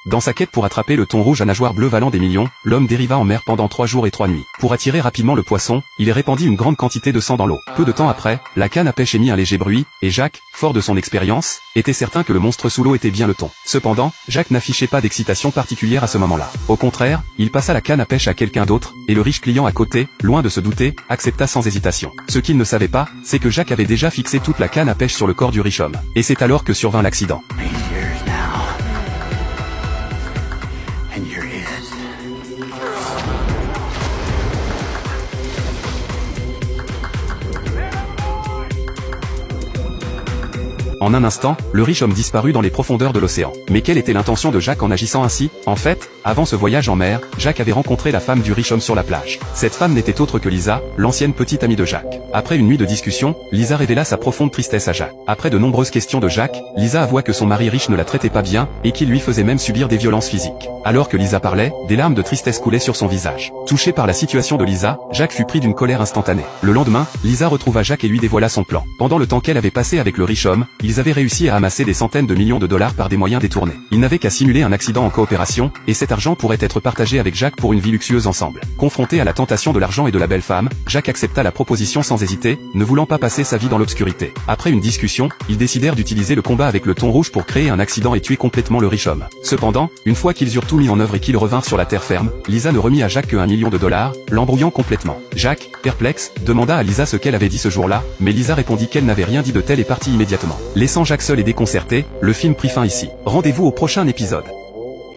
Dans sa quête pour attraper le thon rouge à nageoires bleues valant des millions, l'homme dériva en mer pendant 3 jours et 3 nuits. Pour attirer rapidement le poisson, il répandit une grande quantité de sang dans l'eau. Peu de temps après, la canne à pêche émit un léger bruit, et Jacques, fort de son expérience, était certain que le monstre sous l'eau était bien le thon. Cependant, Jacques n'affichait pas d'excitation particulière à ce moment-là. Au contraire, il passa la canne à pêche à quelqu'un d'autre, et le riche client à côté, loin de se douter, accepta sans hésitation. Ce qu'il ne savait pas, c'est que Jacques avait déjà fixé toute la canne à pêche sur le corps du riche homme. Et c'est alors que survint l'accident. En un instant, le riche homme disparut dans les profondeurs de l'océan. Mais quelle était l'intention de Jacques en agissant ainsi? En fait, avant ce voyage en mer, Jacques avait rencontré la femme du riche homme sur la plage. Cette femme n'était autre que Lisa, l'ancienne petite amie de Jacques. Après une nuit de discussion, Lisa révéla sa profonde tristesse à Jacques. Après de nombreuses questions de Jacques, Lisa avoua que son mari riche ne la traitait pas bien, et qu'il lui faisait même subir des violences physiques. Alors que Lisa parlait, des larmes de tristesse coulaient sur son visage. Touché par la situation de Lisa, Jacques fut pris d'une colère instantanée. Le lendemain, Lisa retrouva Jacques et lui dévoila son plan. Pendant le temps qu'elle avait passé avec le riche homme, ils avaient réussi à amasser des centaines de millions de dollars par des moyens détournés. Ils n'avaient qu'à simuler un accident en coopération, et cet argent pourrait être partagé avec Jacques pour une vie luxueuse ensemble. Confronté à la tentation de l'argent et de la belle femme, Jacques accepta la proposition sans hésiter, ne voulant pas passer sa vie dans l'obscurité. Après une discussion, ils décidèrent d'utiliser le combat avec le thon rouge pour créer un accident et tuer complètement le riche homme. Cependant, une fois qu'ils eurent tout mis en œuvre et qu'ils revinrent sur la terre ferme, Lisa ne remit à Jacques que $1 million, l'embrouillant complètement. Jacques, perplexe, demanda à Lisa ce qu'elle avait dit ce jour-là, mais Lisa répondit qu'elle n'avait rien dit de tel et partit immédiatement. Laissant Jacques seul et déconcerté, le film prit fin ici. Rendez-vous au prochain épisode.